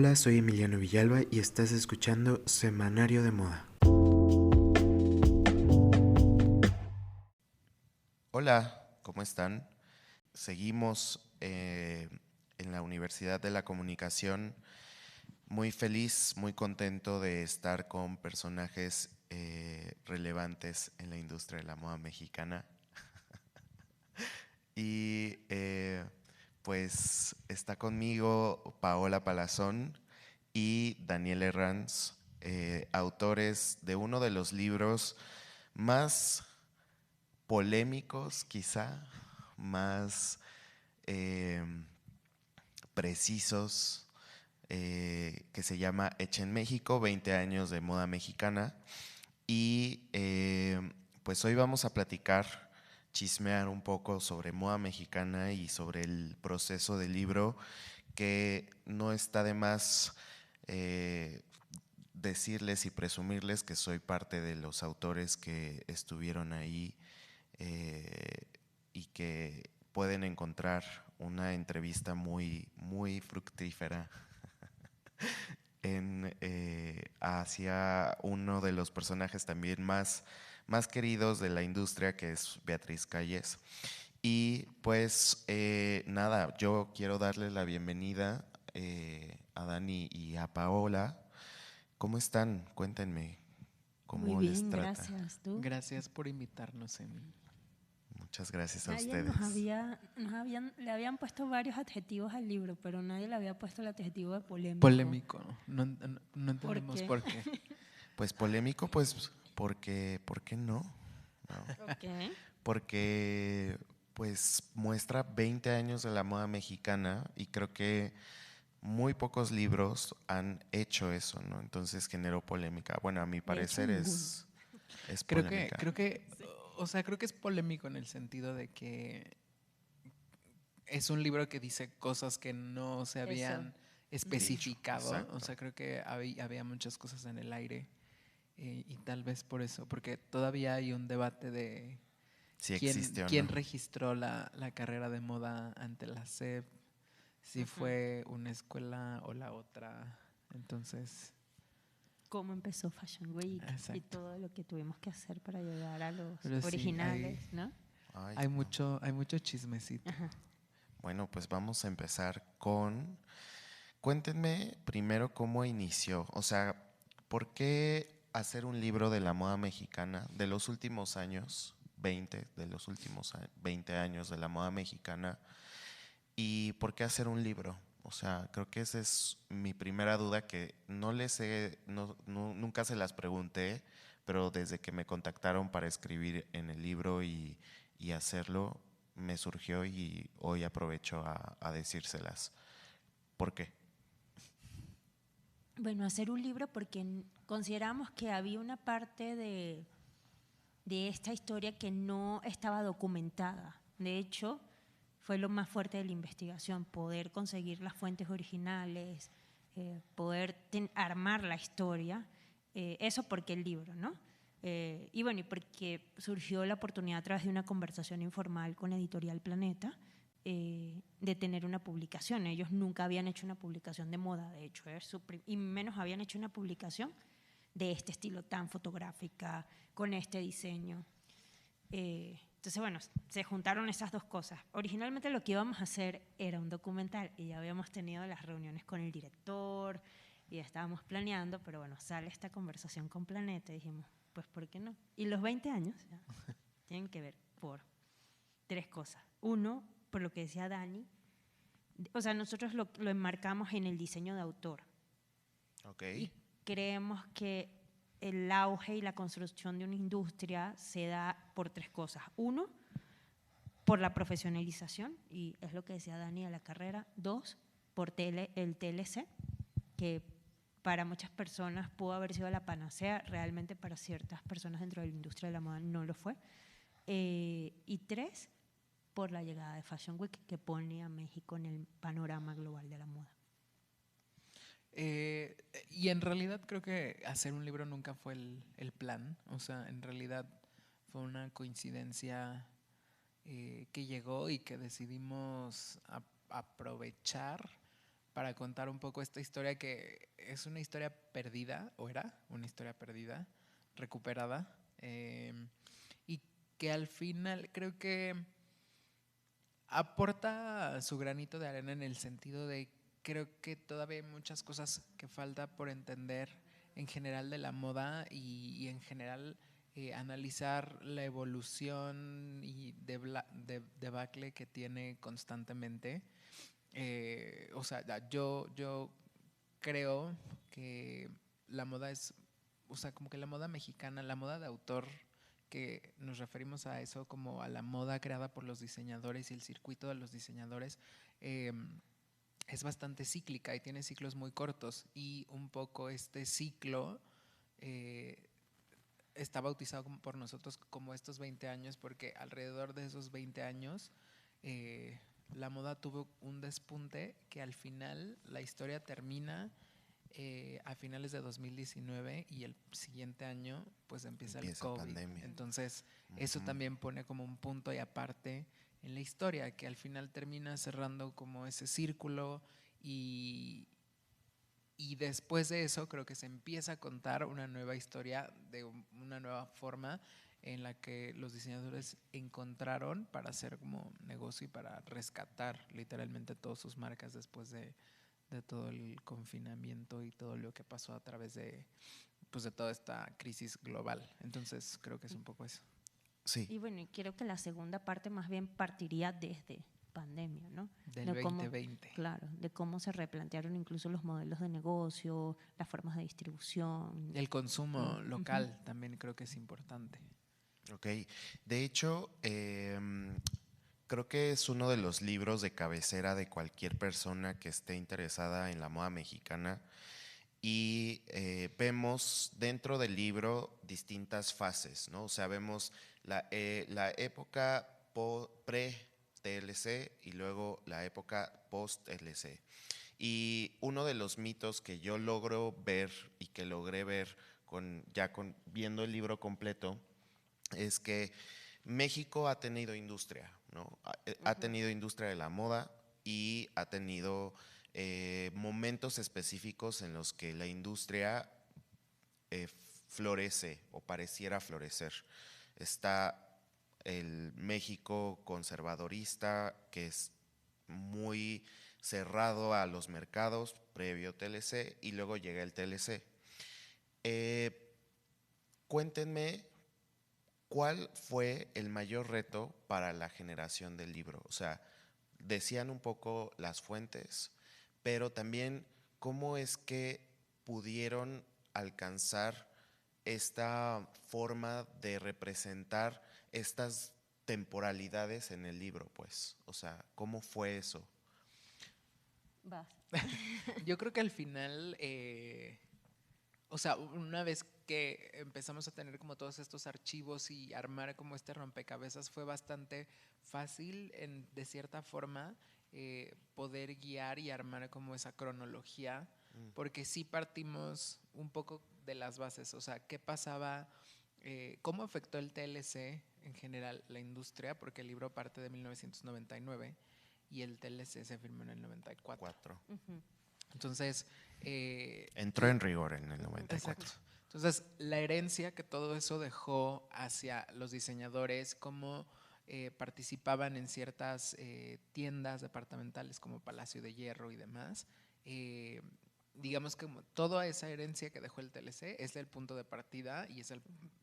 Hola, soy Emiliano Villalba y estás escuchando Semanario de Moda. Hola, ¿cómo están? Seguimos en la Universidad de la Comunicación, muy feliz, muy contento de estar con personajes relevantes en la industria de la moda mexicana. Y pues está conmigo Paola Palazón y Daniel Herranz, autores de uno de los libros más polémicos, quizá, más eh, precisos, que se llama Hecha en México, 20 años de moda mexicana. Y pues hoy vamos a platicar, chismear un poco sobre moda mexicana y sobre el proceso del libro, que no está de más decirles y presumirles que soy parte de los autores que estuvieron ahí eh, y que pueden encontrar una entrevista muy fructífera hacia uno de los personajes también más queridos de la industria, que es Beatriz Calles. Y pues nada, yo quiero darle la bienvenida a Dani y a Paola. ¿Cómo están? Cuéntenme Muy cómo les bien, trata. gracias. ¿Tú? Gracias por invitarnos, Emi. Muchas gracias a Ayer ustedes. le habían puesto varios adjetivos al libro, pero nadie le había puesto el adjetivo de polémico. Polémico, no ¿Por entendemos qué? por qué. Pues polémico, pues porque, ¿por qué no? ¿No? Ok. Porque pues muestra 20 años de la moda mexicana y creo que muy pocos libros han hecho eso, ¿no? Entonces generó polémica. Bueno, a mi De hecho, parecer ninguno. es Creo que, polémica. creo que, o sea, creo que es polémico en el sentido de que es un libro que dice cosas que no se Eso. habían Dicho, especificado. O exacto. sea, creo que había muchas cosas en el aire y tal vez por eso, porque todavía hay un debate de Si quién, existe o no. quién registró la carrera de moda ante la SEP, si Ujú. fue una escuela o la otra. Entonces, Cómo empezó Fashion Week y exacto. todo lo que tuvimos que hacer para llegar a los Pero sí, originales, ¿no? Ay, hay no. mucho chismecito. Ajá. Bueno, pues vamos a empezar con... Cuéntenme primero cómo inició. O sea, ¿por qué hacer un libro de la moda mexicana de los últimos años, 20, de los últimos 20 años de la moda mexicana? ¿Y por qué hacer un libro? O sea, creo que esa es mi primera duda que no les he, nunca se las pregunté, pero desde que me contactaron para escribir en el libro y hacerlo, me surgió y hoy aprovecho a decírselas. ¿Por qué? Bueno, hacer un libro porque consideramos que había una parte de esta historia que no estaba documentada. De hecho, fue lo más fuerte de la investigación, poder conseguir las fuentes originales, poder armar la historia. Eso porque el libro, ¿no? Y bueno, y porque surgió la oportunidad a través de una conversación informal con Editorial Planeta de tener una publicación. Ellos nunca habían hecho una publicación de moda, de hecho, y menos habían hecho una publicación de este estilo tan fotográfica, con este diseño. Entonces, bueno, se juntaron esas dos cosas. Originalmente lo que íbamos a hacer era un documental y ya habíamos tenido las reuniones con el director y ya estábamos planeando, pero bueno, sale esta conversación con Planeta y dijimos, pues, ¿por qué no? Y los 20 años ya, tienen que ver por tres cosas. Uno, por lo que decía Dani, o sea, nosotros lo enmarcamos en el diseño de autor. Ok. Y creemos que el auge y la construcción de una industria se da por tres cosas. Uno, por la profesionalización, y es lo que decía Dani de la carrera. Dos, por el TLC, que para muchas personas pudo haber sido la panacea, realmente para ciertas personas dentro de la industria de la moda no lo fue. Y tres, por la llegada de Fashion Week, que pone a México en el panorama global de la moda. Y en realidad creo que hacer un libro nunca fue el plan. O sea, en realidad fue una coincidencia que llegó y que decidimos aprovechar para contar un poco esta historia que es una historia perdida, o era una historia perdida, recuperada, y que al final creo que aporta su granito de arena en el sentido de creo que todavía hay muchas cosas que falta por entender en general de la moda y en general analizar la evolución y debacle que tiene constantemente. O sea, yo creo que la moda es, o sea, como que la moda mexicana, la moda de autor, que nos referimos a eso como a la moda creada por los diseñadores y el circuito de los diseñadores, eh, es bastante cíclica y tiene ciclos muy cortos. Y un poco este ciclo está bautizado por nosotros como estos 20 años, porque alrededor de esos 20 años la moda tuvo un despunte que al final la historia termina a finales de 2019 y el siguiente año pues empieza el COVID. Pandemia. Entonces eso también pone como un punto y aparte en la historia, que al final termina cerrando como ese círculo y después de eso creo que se empieza a contar una nueva historia de una nueva forma en la que los diseñadores encontraron para hacer como negocio y para rescatar literalmente todas sus marcas después de todo el confinamiento y todo lo que pasó a través de, pues, de toda esta crisis global. Entonces creo que es un poco eso. Sí. Y bueno, y creo que la segunda parte más bien partiría desde pandemia, ¿no? Del De cómo, 2020. claro, de cómo se replantearon incluso los modelos de negocio, las formas de distribución. El consumo local también creo que es importante. Ok. De hecho, creo que es uno de los libros de cabecera de cualquier persona que esté interesada en la moda mexicana. Y vemos dentro del libro distintas fases, ¿no? O sea, vemos la época pre-TLC y luego la época post-TLC. Y uno de los mitos que yo logro ver y que logré ver viendo el libro completo es que México ha tenido industria, ¿no? Ha tenido industria de la moda y ha tenido momentos específicos en los que la industria florece o pareciera florecer. Está el México conservadorista, que es muy cerrado a los mercados previo TLC, y luego llega el TLC. Cuéntenme, ¿cuál fue el mayor reto para la generación del libro? O sea, decían un poco las fuentes, pero también cómo es que pudieron alcanzar esta forma de representar estas temporalidades en el libro, pues. O sea, ¿cómo fue eso? Vas. Yo creo que al final, o sea, una vez que empezamos a tener como todos estos archivos y armar como este rompecabezas, fue bastante fácil de cierta forma poder guiar y armar como esa cronología, porque sí partimos un poco de las bases, o sea, qué pasaba, cómo afectó el TLC en general la industria, porque el libro parte de 1999 y el TLC se firmó en el 94. Entonces… entró en rigor en el 94. Exacto. Entonces, la herencia que todo eso dejó hacia los diseñadores, cómo participaban en ciertas tiendas departamentales como Palacio de Hierro y demás, digamos que toda esa herencia que dejó el TLC es el punto de partida y es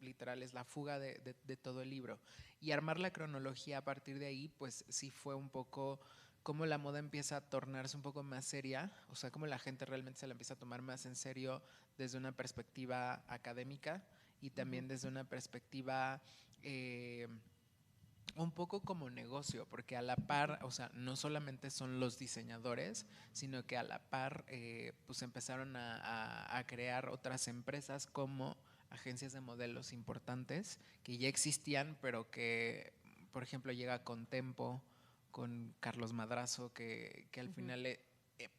literal, es la fuga de todo el libro. Y armar la cronología a partir de ahí, pues sí fue un poco cómo la moda empieza a tornarse un poco más seria, o sea, cómo la gente realmente se la empieza a tomar más en serio desde una perspectiva académica y también desde una perspectiva un poco como negocio, porque a la par, o sea, no solamente son los diseñadores, sino que a la par pues empezaron a crear otras empresas como agencias de modelos importantes que ya existían, pero que, por ejemplo, llega Contempo con Carlos Madrazo, que al final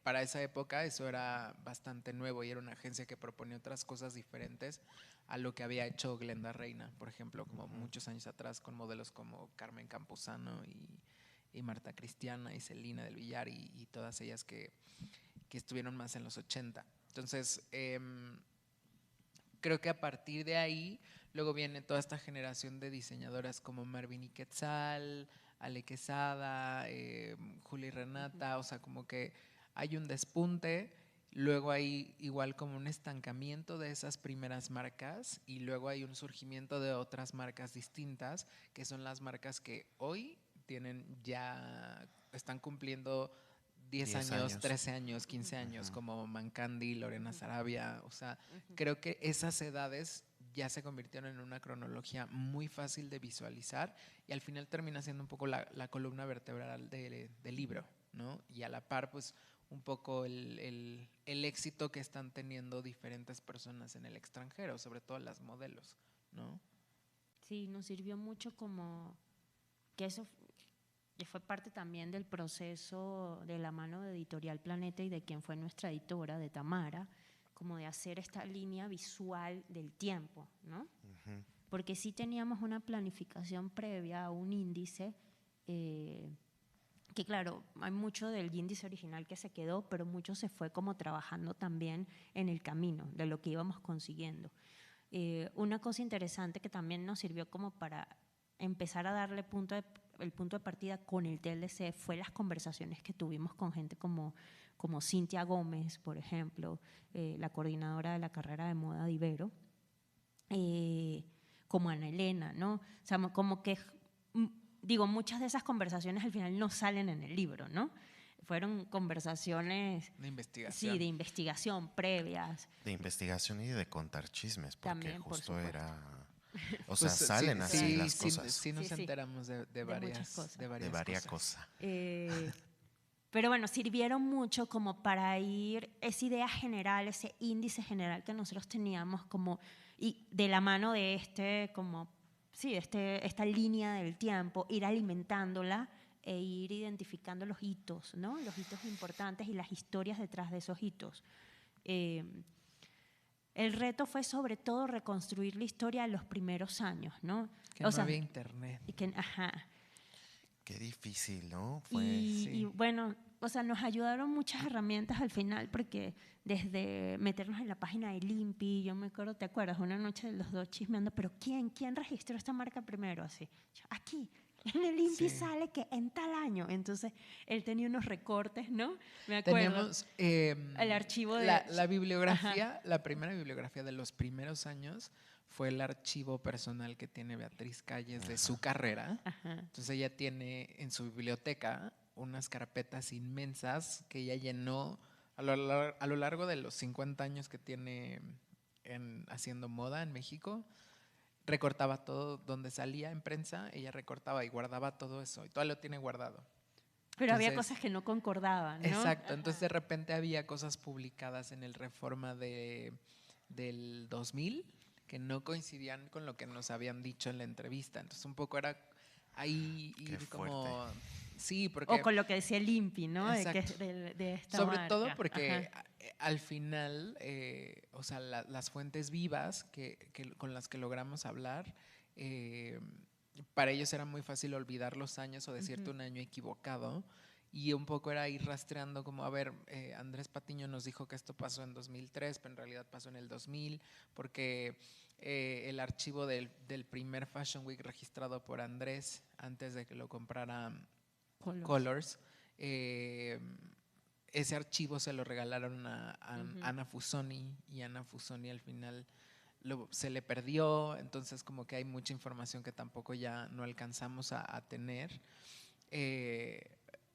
para esa época eso era bastante nuevo y era una agencia que proponía otras cosas diferentes a lo que había hecho Glenda Reina, por ejemplo, como muchos años atrás con modelos como Carmen Campuzano y Marta Cristiana y Celina del Villar y todas ellas que que estuvieron más en los 80. Entonces, creo que a partir de ahí, luego viene toda esta generación de diseñadoras como Marvin y Quetzal, Ale Quesada, Juli Renata, o sea, como que hay un despunte, luego hay igual como un estancamiento de esas primeras marcas y luego hay un surgimiento de otras marcas distintas, que son las marcas que hoy tienen ya, están cumpliendo 10 años, 13 años, 15 años, como Mancandi, Lorena Sarabia. O sea, creo que esas edades ya se convirtieron en una cronología muy fácil de visualizar y al final termina siendo un poco la columna vertebral del libro, ¿no? Y a la par, pues, un poco el éxito que están teniendo diferentes personas en el extranjero, sobre todo las modelos, ¿no? Sí, nos sirvió mucho como que eso que fue parte también del proceso de la mano de Editorial Planeta y de quien fue nuestra editora, de Tamara, como de hacer esta línea visual del tiempo, ¿no? Porque sí teníamos una planificación previa, un índice, que claro, hay mucho del índice original que se quedó, pero mucho se fue como trabajando también en el camino de lo que íbamos consiguiendo. Una cosa interesante que también nos sirvió como para empezar a darle el punto de partida con el TLC fue las conversaciones que tuvimos con gente como Cintia Gómez, por ejemplo, la coordinadora de la carrera de moda de Ibero, como Ana Elena, ¿no? O sea, como que, digo, muchas de esas conversaciones al final no salen en el libro, ¿no? Fueron conversaciones de investigación. Sí, de investigación previas. De investigación y de contar chismes, porque también, justo por era… O Pues, sea, salen así las sí, cosas. Sí, nos Sí, sí. enteramos de varias cosas. De varias cosas. Pero bueno, sirvieron mucho como para ir esa idea general, ese índice general que nosotros teníamos como, y de la mano de esta línea del tiempo, ir alimentándola e ir identificando los hitos, ¿no? Los hitos importantes y las historias detrás de esos hitos. El reto fue sobre todo reconstruir la historia de los primeros años, ¿no? Que no había internet. Qué difícil, ¿no? Y bueno, o sea, nos ayudaron muchas herramientas al final, porque desde meternos en la página del INPI, yo me acuerdo, ¿te acuerdas? Una noche de los dos chismeando, pero ¿quién registró esta marca primero? Así, aquí, en el INPI sale que en tal año. Entonces, él tenía unos recortes, ¿no? Me acuerdo. Teníamos el archivo de… la bibliografía, la primera bibliografía de los primeros años fue el archivo personal que tiene Beatriz Calles de su carrera. Entonces ella tiene en su biblioteca unas carpetas inmensas que ella llenó a lo largo de los 50 años que tiene haciendo moda en México. Recortaba todo donde salía en prensa, ella recortaba y guardaba todo eso y todo lo tiene guardado. Pero había cosas que no concordaban, ¿no? Exacto, entonces de repente había cosas publicadas en el Reforma del 2000 que no coincidían con lo que nos habían dicho en la entrevista. Entonces un poco era ahí ir como… Sí, porque… O con lo que decía el INPI, ¿no? De esta sobre marca. todo porque al final, o sea, las fuentes vivas con las que logramos hablar, para ellos era muy fácil olvidar los años o decirte un año equivocado. Y un poco era ir rastreando como, a ver, Andrés Patiño nos dijo que esto pasó en 2003, pero en realidad pasó en el 2000, porque el archivo del primer Fashion Week registrado por Andrés, antes de que lo comprara Colors, ese archivo se lo regalaron a Ana Fusoni, y Ana Fusoni al final se le perdió, entonces como que hay mucha información que tampoco ya no alcanzamos a tener.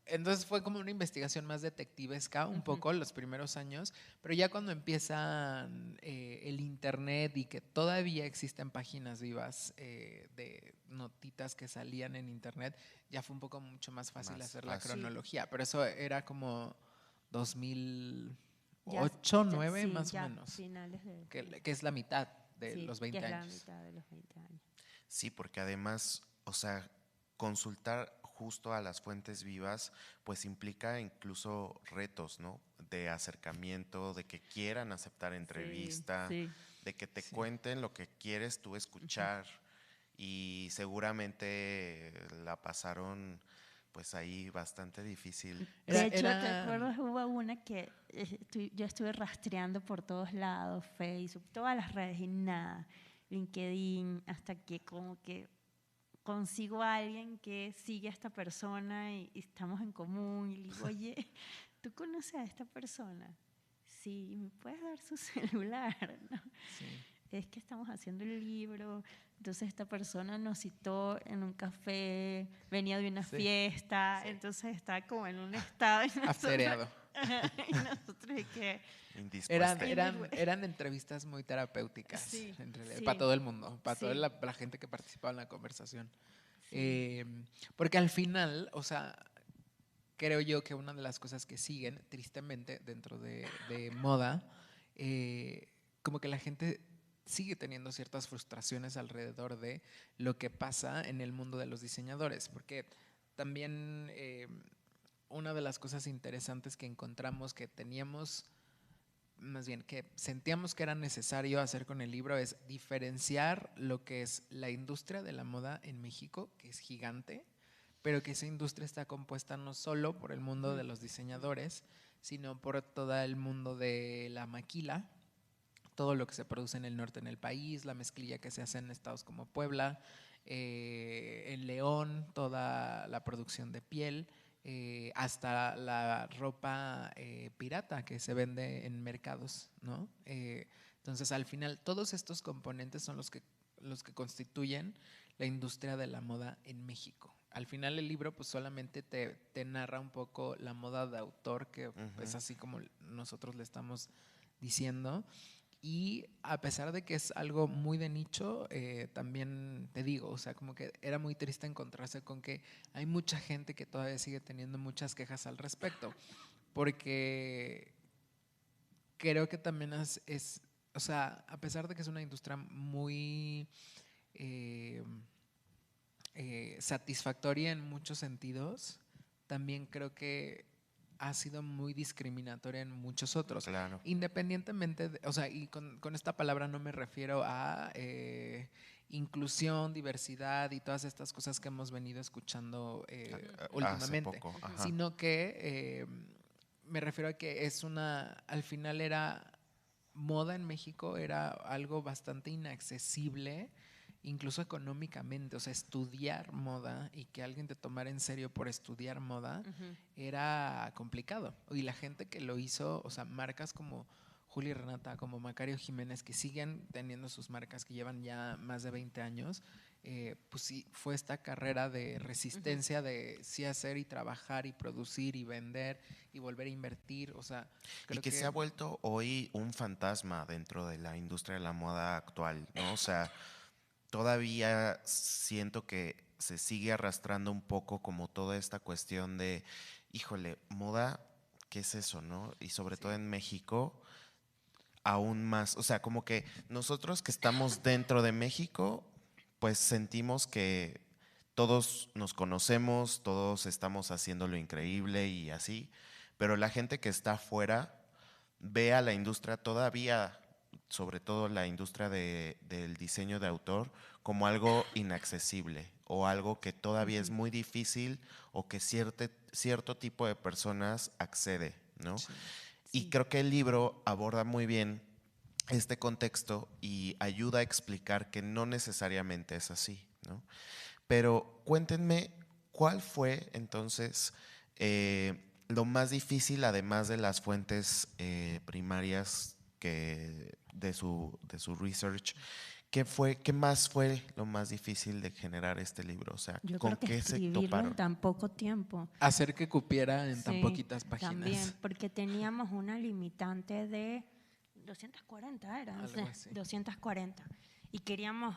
Entonces fue como una investigación más detectivesca un poco los primeros años, pero ya cuando empiezan el internet y que todavía existen páginas vivas de notitas que salían en internet, ya fue un poco mucho más fácil hacer la cronología, pero eso era como 2008, 2009 más o menos, que es la mitad de los 20 años. Es la mitad de los 20 años. Sí, porque además, o sea, consultar justo a las fuentes vivas, pues implica incluso retos, ¿no? De acercamiento, de que quieran aceptar entrevista, de que te cuenten lo que quieres tú escuchar, y seguramente la pasaron pues ahí bastante difícil. De hecho, ¿te acuerdas? Hubo una que yo estuve rastreando por todos lados, Facebook, todas las redes y nada, LinkedIn, hasta que como que consigo a alguien que sigue a esta persona y estamos en común y le digo, oye, ¿tú conoces a esta persona? Sí, ¿me puedes dar su celular? ¿No? Sí. Es que estamos haciendo el libro, entonces esta persona nos citó en un café, venía de una fiesta, entonces estaba como en un estado. Aftereado. Y nosotros de que... Eran entrevistas muy terapéuticas, en realidad, para todo el mundo, para toda la gente que participaba en la conversación. Porque al final, o sea, creo yo que una de las cosas que siguen, tristemente, dentro de moda, como que la gente sigue teniendo ciertas frustraciones alrededor de lo que pasa en el mundo de los diseñadores, porque también una de las cosas interesantes que encontramos que teníamos, más bien que sentíamos que era necesario hacer con el libro, es diferenciar lo que es la industria de la moda en México, que es gigante, pero que esa industria está compuesta no solo por el mundo de los diseñadores, sino por todo el mundo de la maquila, todo lo que se produce en el norte del país, la mezclilla que se hace en estados como Puebla, en León, toda la producción de piel, hasta la ropa pirata que se vende en mercados, ¿no? Entonces, al final, todos estos componentes son los que constituyen la industria de la moda en México. Al final el libro pues solamente te narra un poco la moda de autor, que es así como nosotros le estamos diciendo. Y a pesar de que es algo muy de nicho, también te digo, o sea, como que era muy triste encontrarse con que hay mucha gente que todavía sigue teniendo muchas quejas al respecto, porque creo que también o sea, a pesar de que es una industria muy satisfactoria en muchos sentidos, también creo que ha sido muy discriminatoria en muchos otros. Claro. Independientemente, o sea, y con esta palabra no me refiero a inclusión, diversidad y todas estas cosas que hemos venido escuchando últimamente, sino que me refiero a que al final moda en México era algo bastante inaccesible, incluso económicamente. O sea, estudiar moda y que alguien te tomara en serio por estudiar moda era complicado. Y la gente que lo hizo, o sea, marcas como Juli Renata, como Macario Jiménez, que siguen teniendo sus marcas, que llevan ya más de 20 años, pues sí, fue esta carrera de resistencia de sí hacer y trabajar y producir y vender y volver a invertir. O sea, creo que se ha vuelto hoy un fantasma dentro de la industria de la moda actual, ¿no? O sea, todavía siento que se sigue arrastrando un poco como toda esta cuestión de, híjole, moda, ¿qué es eso, no? Y sobre todo en México, aún más. O sea, como que nosotros que estamos dentro de México, pues sentimos que todos nos conocemos, todos estamos haciendo lo increíble y así, pero la gente que está afuera ve a la industria todavía, sobre todo la industria del diseño de autor, como algo inaccesible o algo que todavía es muy difícil o que cierto tipo de personas accede, ¿no? Sí. Y creo que el libro aborda muy bien este contexto y ayuda a explicar que no necesariamente es así, ¿no? Pero cuéntenme, ¿cuál fue entonces lo más difícil, además de las fuentes primarias de su research? ¿Qué más fue lo más difícil de generar este libro? O sea, Yo ¿con creo que qué se escribirlo toparon? en tan poco tiempo. Hacer que cupiera en tan poquitas páginas. También, porque teníamos una limitante de 240, era, Algo así. 240. Y queríamos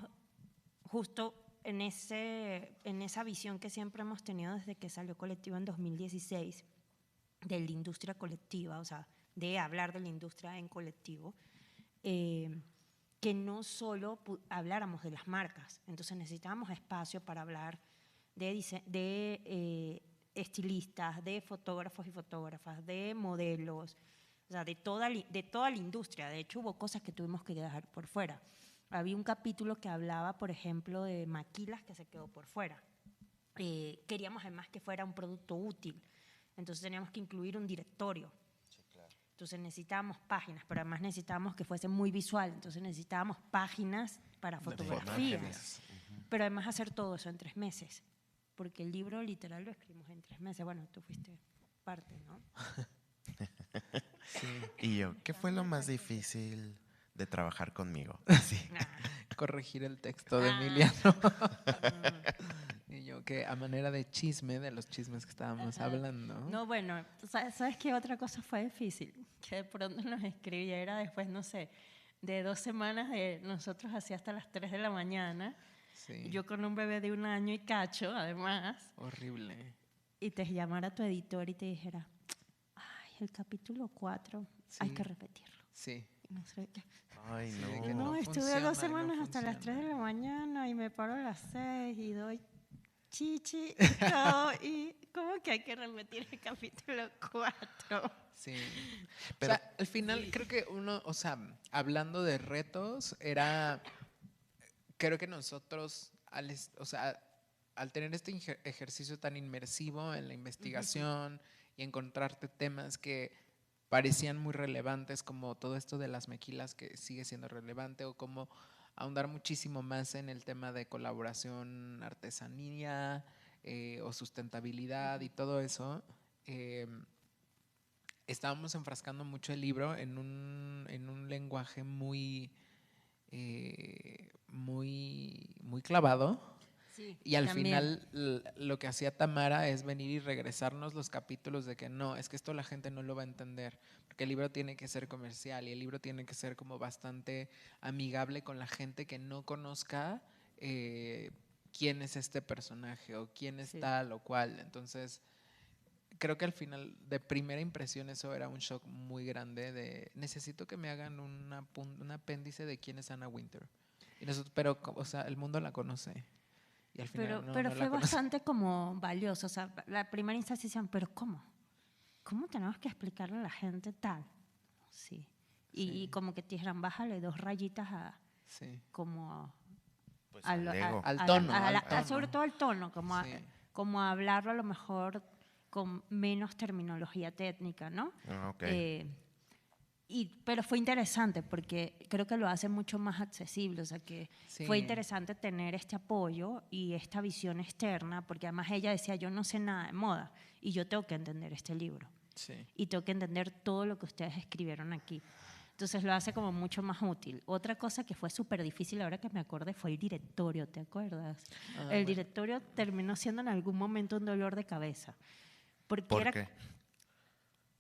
justo en esa visión que siempre hemos tenido desde que salió Colectivo en 2016, de la industria colectiva, o sea, de hablar de la industria en colectivo, que no solo habláramos de las marcas. Entonces necesitábamos espacio para hablar de estilistas, de fotógrafos y fotógrafas, de modelos, o sea, de toda la industria. De hecho, hubo cosas que tuvimos que dejar por fuera. Había un capítulo que hablaba, por ejemplo, de maquilas que se quedó por fuera. queríamos además que fuera un producto útil. Entonces teníamos que incluir un directorio. Entonces necesitábamos páginas, pero además necesitábamos que fuese muy visual. Entonces necesitábamos páginas para fotografías. Pero además hacer todo eso en 3 meses. Porque el libro literal lo escribimos en 3 meses. Bueno, tú fuiste parte, ¿no? Sí. Y yo, ¿qué fue lo más difícil de trabajar conmigo? Sí. Corregir el texto de Emiliano. Y yo, que a manera de chisme, de los chismes que estábamos hablando. No, bueno, ¿sabes qué otra cosa fue difícil? Que de pronto nos escribiera después, no sé, de 2 semanas de nosotros así hasta las 3 de la mañana. Sí. Yo con un bebé de 1 año y cacho, además. Horrible. Y te llamara tu editor y te dijera, ay, el capítulo 4, hay Sí. que repetirlo. Sí. Y no sé qué. Ay, Sí, de que no. No, estuve funciona, 2 no semanas hasta las 3 de funciona. la mañana y me paro a las 6 y doy chichi y todo. Y ¿cómo que hay que repetir el capítulo 4? Sí. Pero- O sea, al final creo que uno, o sea, hablando de retos, creo que nosotros, o sea, al tener este ejercicio tan inmersivo en la investigación y encontrarte temas que parecían muy relevantes, como todo esto de las mequilas que sigue siendo relevante, o como ahondar muchísimo más en el tema de colaboración, artesanía o sustentabilidad y todo eso, estábamos enfrascando mucho el libro en un lenguaje muy clavado. Sí, Y al también. final lo que hacía Tamara es venir y regresarnos los capítulos de que no, es que esto la gente no lo va a entender, porque el libro tiene que ser comercial y el libro tiene que ser como bastante amigable con la gente que no conozca quién es este personaje o quién es Sí. tal o cual. Entonces, creo que al final, de primera impresión, eso era un shock muy grande de necesito que me hagan un apéndice de quién es Anna Wintour. Y nosotros, pero, o sea, el mundo la conoce. Y al final Pero no fue la conoce. bastante como valioso. O sea, la primera instancia decían, ¿pero cómo? ¿Cómo tenemos que explicarle a la gente tal? Sí. Y como que te dijeran, bájale 2 rayitas a Sí. como Pues a al lo- a- ego. Al a tono, a al tono. sobre todo al tono, como, Sí. como a hablarlo a lo mejor con menos terminología técnica, ¿no? Ah, ok. Pero fue interesante porque creo que lo hace mucho más accesible, o sea que Sí. fue interesante tener este apoyo y esta visión externa, porque además ella decía, yo no sé nada de moda y yo tengo que entender este libro Sí. y tengo que entender todo lo que ustedes escribieron aquí. Entonces lo hace como mucho más útil. Otra cosa que fue súper difícil ahora que me acordé fue el directorio, ¿te acuerdas? El Bueno. directorio terminó siendo en algún momento un dolor de cabeza. Porque ¿Por era qué?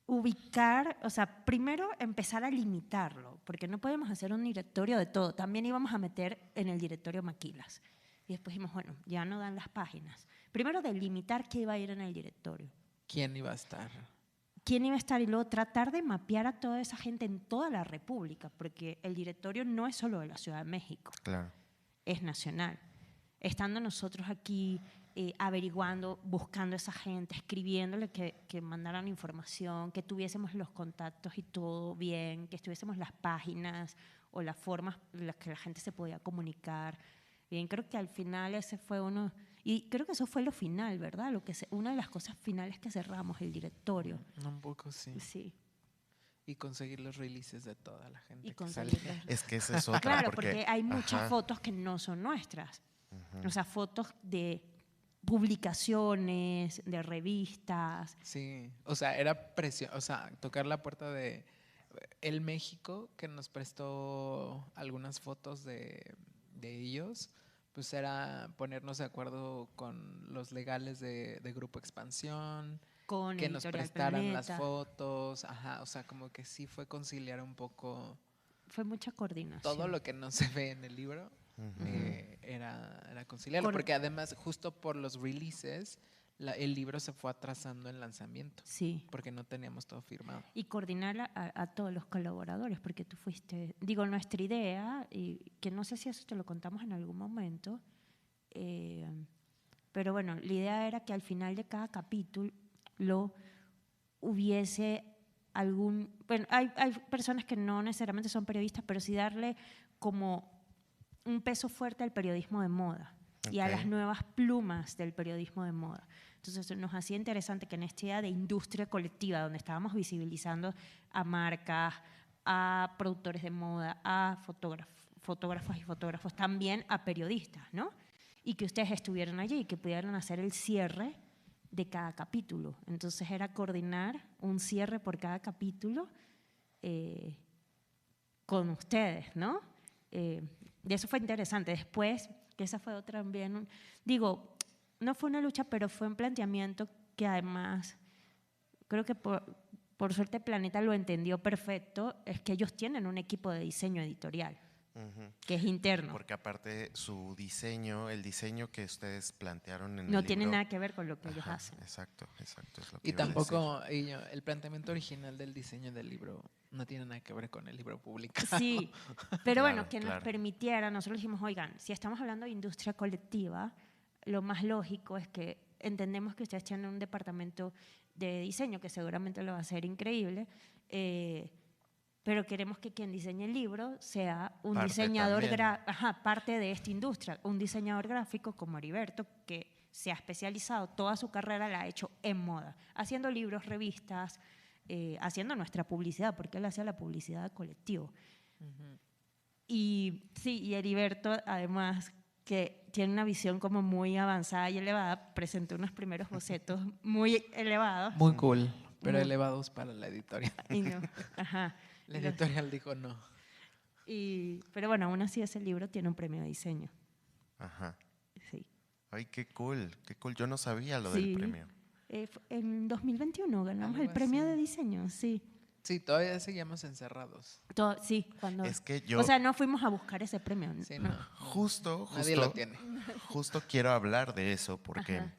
ubicar, o sea, primero empezar a limitarlo, porque no podemos hacer un directorio de todo. También íbamos a meter en el directorio maquilas. Y después dijimos, bueno, ya no dan las páginas. Primero delimitar qué iba a ir en el directorio. ¿Quién iba a estar? ¿Quién iba a estar? Y luego tratar de mapear a toda esa gente en toda la República, porque el directorio no es solo de la Ciudad de México, Claro. es nacional. Estando nosotros aquí averiguando, buscando a esa gente, escribiéndole que mandaran información, que tuviésemos los contactos y todo bien, que estuviésemos las páginas o las formas en las que la gente se podía comunicar. Bien, creo que al final ese fue uno, y creo que eso fue lo final, ¿verdad? Una de las cosas finales que cerramos, el directorio. Un poco sí. Sí. Y conseguir los releases de toda la gente Y que conseguir salía. las- Es que esa es otra. Claro, porque hay muchas ajá, fotos que no son nuestras. O sea, fotos de publicaciones, de revistas. Sí, o sea, era presión, o sea, tocar la puerta de El México, que nos prestó algunas fotos de ellos, pues era ponernos de acuerdo con los legales de Grupo Expansión, Con que nos Editorial prestaran las Planeta. fotos, ajá, o sea, como que sí fue conciliar un poco Fue mucha coordinación. todo lo que no se ve en el libro. Era conciliarlo, porque además justo por los releases el libro se fue atrasando en lanzamiento Sí. porque no teníamos todo firmado. Y coordinar a todos los colaboradores, porque tú fuiste, digo, nuestra idea, y que no sé si eso te lo contamos en algún momento, pero bueno, la idea era que al final de cada capítulo hubiese algún, bueno, hay personas que no necesariamente son periodistas, pero sí darle como un peso fuerte al periodismo de moda. y a Ok. las nuevas plumas del periodismo de moda. Entonces nos hacía interesante que en esta idea de industria colectiva, donde estábamos visibilizando a marcas, a productores de moda, a fotógrafos y fotógrafos, también a periodistas, ¿no? Y que ustedes estuvieran allí y que pudieran hacer el cierre de cada capítulo. Entonces era coordinar un cierre por cada capítulo con ustedes, ¿no? Y eso fue interesante. Después, que esa fue otra también, digo, no fue una lucha, pero fue un planteamiento que además, creo que por suerte Planeta lo entendió perfecto, es que ellos tienen un equipo de diseño editorial, Ujú. que es interno. Porque aparte su diseño, el diseño que ustedes plantearon en No el tiene libro, nada que ver con lo que ellos ajá, hacen. exacto, es lo que Y iba a decir. tampoco el planteamiento original del diseño del libro no tiene nada que ver con el libro publicado. Sí, pero bueno, Claro, que nos claro. permitiera, nosotros dijimos, oigan, si estamos hablando de industria colectiva, lo más lógico es que entendemos que ustedes tienen un departamento de diseño que seguramente lo va a hacer increíble, pero queremos que quien diseñe el libro sea un Parte diseñador, también. parte de esta industria, un diseñador gráfico como Heriberto, que se ha especializado, toda su carrera la ha hecho en moda, haciendo libros, revistas, haciendo nuestra publicidad, porque él hacía la publicidad de colectivo. Y sí, y Heriberto, además, que tiene una visión como muy avanzada y elevada, presentó unos primeros bocetos muy elevados. Muy cool, pero Muy- elevados para la editorial. Y no, ajá. La Los- editorial dijo no. pero bueno, aún así ese libro tiene un premio de diseño. Ajá. Sí. Ay, qué cool, qué cool. Yo no sabía lo Sí. del premio. En 2021 ganamos Algo el premio así. de diseño, sí. Sí, todavía seguíamos encerrados. Sí, cuando... Es que yo O sea, no fuimos a buscar ese premio. Sí, no. no. justo Nadie lo tiene. justo quiero hablar de eso porque Ajá.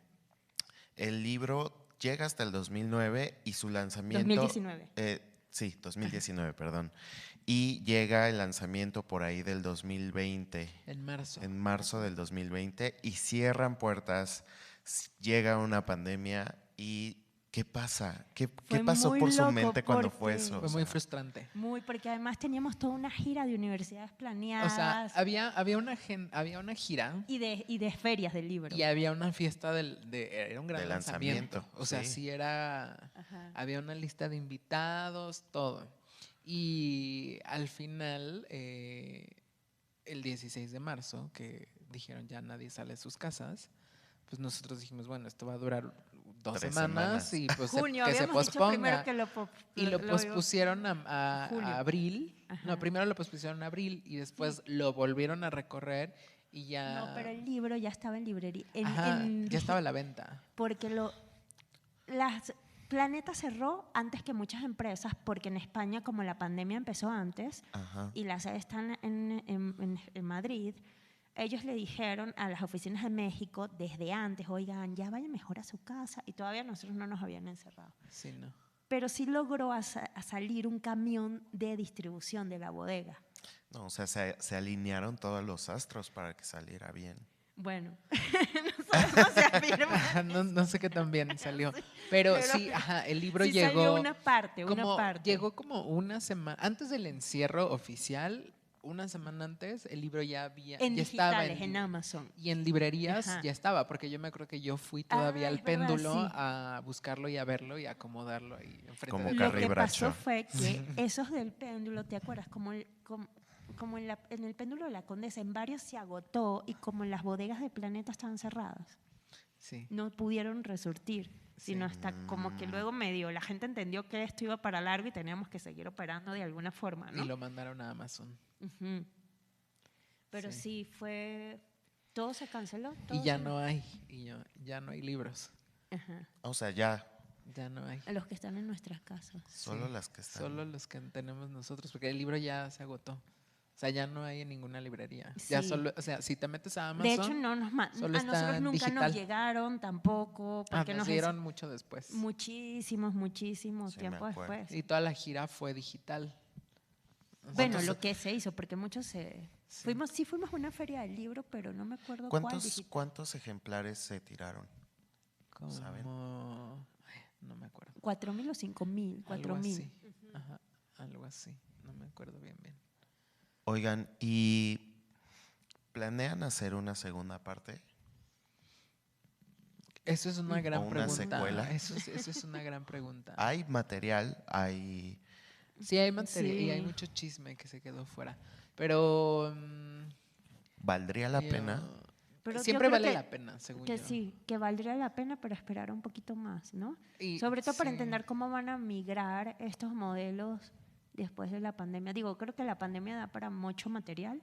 el libro llega hasta el 2009 y su lanzamiento 2019. Sí, 2019, perdón. Y llega el lanzamiento por ahí del 2020, En marzo. en marzo del 2020, y cierran puertas, llega una pandemia y ¿qué pasa? ¿Qué Fue pasó muy por su loco mente cuando fue porque- eso? Fue O muy sea, frustrante. Muy, porque además teníamos toda una gira de universidades planeadas O sea, había una gira y de ferias del libro. y había una fiesta era un gran De lanzamiento. lanzamiento, O sea, sí. sí era, Ajá. había una lista de invitados, todo. Y al final, el 16 de marzo, que dijeron ya nadie sale de sus casas, pues nosotros dijimos, bueno, esto va a durar 3 semanas y pues Junio, que se habíamos dicho primero posponga. que Y lo iba- pospusieron a Julio. abril. Ajá. No, primero lo pospusieron a abril y después lo volvieron a recorrer y ya. No, pero el libro ya estaba en librería. Ajá, ya estaba a la venta. Porque Planeta cerró antes que muchas empresas, porque en España, como la pandemia empezó antes ajá. y la sede está en Madrid, ellos le dijeron a las oficinas de México desde antes, oigan, ya vayan mejor a su casa, y todavía nosotros no nos habían encerrado. Sí, no. Pero sí logró a salir un camión de distribución de la bodega. No, o sea, se alinearon todos los astros para que saliera bien. Bueno, no sabemos si afirma. No sé qué tan bien salió. Pero Pero sí, ajá, el libro Sí llegó. salió una parte. Llegó como una semana. Antes del encierro oficial, una semana antes, el libro ya En ya estaba digitales, en lib- Amazon. Y en librerías Ajá. ya estaba, porque yo me acuerdo que yo fui todavía al es verdad, péndulo sí. a buscarlo y a verlo y a acomodarlo ahí enfrente Como de Lo Carrie que Bradshaw. pasó fue que esos del péndulo, ¿te acuerdas? Como en el péndulo de la Condesa, en varios se agotó y como las bodegas de Planeta estaban cerradas, Sí. no pudieron resurtir, sino hasta como que luego medio la gente entendió que esto iba para largo y teníamos que seguir operando de alguna forma, ¿no? Y lo mandaron a Amazon. Ujú. Pero sí, fue... Todo se canceló. Y todo ya se- no hay. Ya no hay libros. Ajá. O sea, ya Ya no hay. Los que están en nuestras casas. solo Sí, las que están. Solo los que tenemos nosotros, porque el libro ya se agotó. O sea, ya no hay en ninguna librería. Ya Sí. solo, o sea, si te metes a Amazon, De hecho, no nos a solo está nosotros en nunca digital. nos llegaron tampoco, porque nos nos dieron mucho después. muchísimo Sí, me tiempo acuerdo. después. Y toda la gira fue digital. O sea, Bueno, ¿Cuántos- lo que se hizo, porque muchos Sí. fuimos a una feria del libro, pero no me acuerdo cuál. ¿Cuántos ejemplares se tiraron? como, ¿saben? ay, no me acuerdo. 4,000 o 5,000, Algo 4,000. así. Ajá, algo así. No me acuerdo bien. Oigan, ¿y planean hacer una segunda parte? Eso es una gran ¿O una pregunta. secuela? Eso es una gran pregunta. Hay material, hay... Sí, hay materia y hay Sí. mucho chisme que se quedó fuera. Pero ¿Valdría la pena? Pero yo siempre creo vale que- la pena, según Que yo. sí, que valdría la pena, pero esperar un poquito más, ¿no? Y Sobre todo para sí. entender cómo van a migrar estos modelos después de la pandemia. Digo, creo que la pandemia da para mucho material.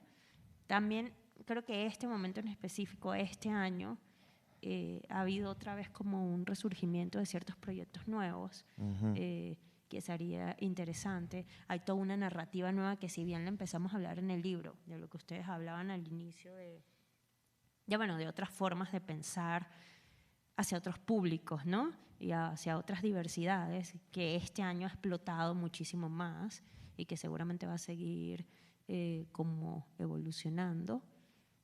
También creo que este momento en específico, este año, ha habido otra vez como un resurgimiento de ciertos proyectos nuevos que sería interesante. Hay toda una narrativa nueva que si bien la empezamos a hablar en el libro, de lo que ustedes hablaban al inicio de otras formas de pensar hacia otros públicos, ¿no? Y hacia otras diversidades, que este año ha explotado muchísimo más y que seguramente va a seguir como evolucionando.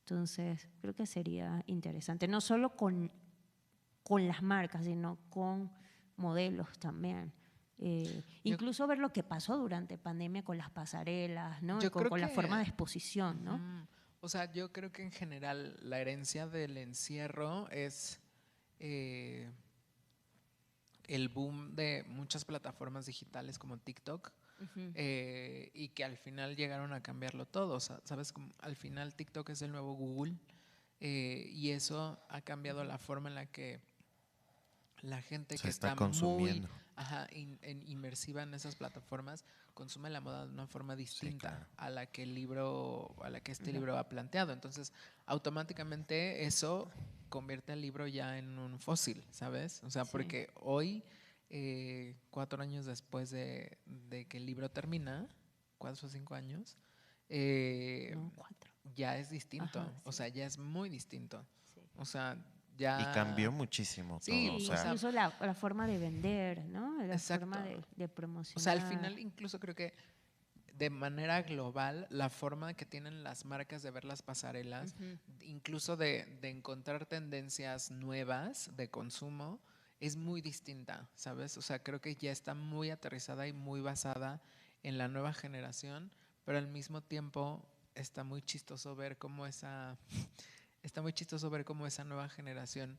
Entonces, creo que sería interesante, no solo con las marcas, sino con modelos también. Incluso ver lo que pasó durante pandemia con las pasarelas, ¿no? Y Yo creo con la que- forma de exposición, ¿no? O sea, yo creo que en general la herencia del encierro es el boom de muchas plataformas digitales como TikTok. Y que al final llegaron a cambiarlo todo. O sea, ¿sabes? Como al final TikTok es el nuevo Google y eso ha cambiado la forma en la que la gente Se que está está consumiendo. inmersiva en esas plataformas consume la moda de una forma distinta claro. a la que este libro ha planteado. Entonces, automáticamente eso convierte al libro ya en un fósil, ¿sabes? O sea, Sí. porque hoy 4 años después de que el libro termina, 4 o 5 años, No, 4. ya es distinto. Ajá, O sí. sea, ya es muy distinto. Sí. O sea, ya. Y cambió muchísimo Sí, todo. O Sí, sea, incluso la forma de vender, ¿no? La Exacto. forma de promocionar. O sea, al final incluso creo que de manera global, la forma que tienen las marcas de ver las pasarelas, incluso de encontrar tendencias nuevas de consumo, es muy distinta, ¿sabes? O sea, creo que ya está muy aterrizada y muy basada en la nueva generación, pero al mismo tiempo está muy chistoso ver cómo esa nueva generación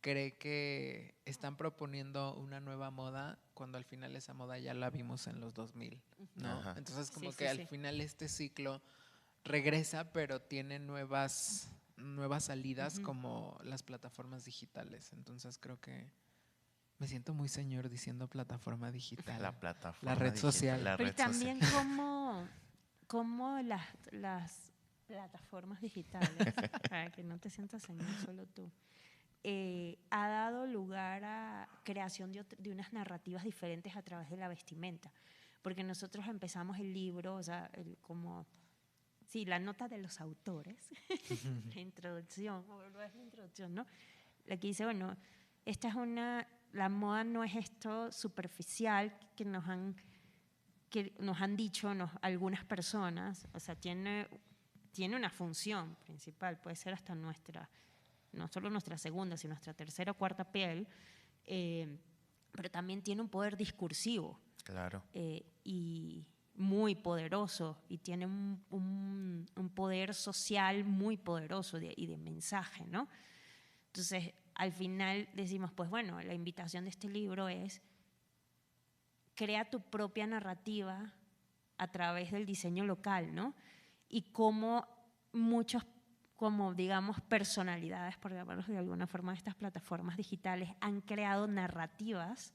cree que están proponiendo una nueva moda cuando al final esa moda ya la vimos en los 2000, ¿no? Ajá. Entonces como Sí, que sí, al sí. final este ciclo regresa, pero tiene nuevas salidas como las plataformas digitales. Entonces creo que me siento muy señor diciendo plataforma digital. la plataforma La red digital, social. la Pero red también social. como las plataformas digitales, para que no te sientas señor solo tú, ha dado lugar a creación de unas narrativas diferentes a través de la vestimenta. Porque nosotros empezamos el libro, o sea, sí, la nota de los autores, la introducción, o no es la introducción, ¿no? La que dice, bueno, la moda no es esto superficial que nos han dicho algunas personas, o sea, tiene una función principal, puede ser hasta no solo nuestra segunda, sino nuestra tercera o cuarta piel, pero también tiene un poder discursivo Claro. y muy poderoso, y tiene un poder social muy poderoso y de mensaje, ¿no? Entonces, al final decimos, pues bueno, la invitación de este libro es crea tu propia narrativa a través del diseño local, ¿no? Y cómo como digamos personalidades, por llamarlos de alguna forma, de estas plataformas digitales han creado narrativas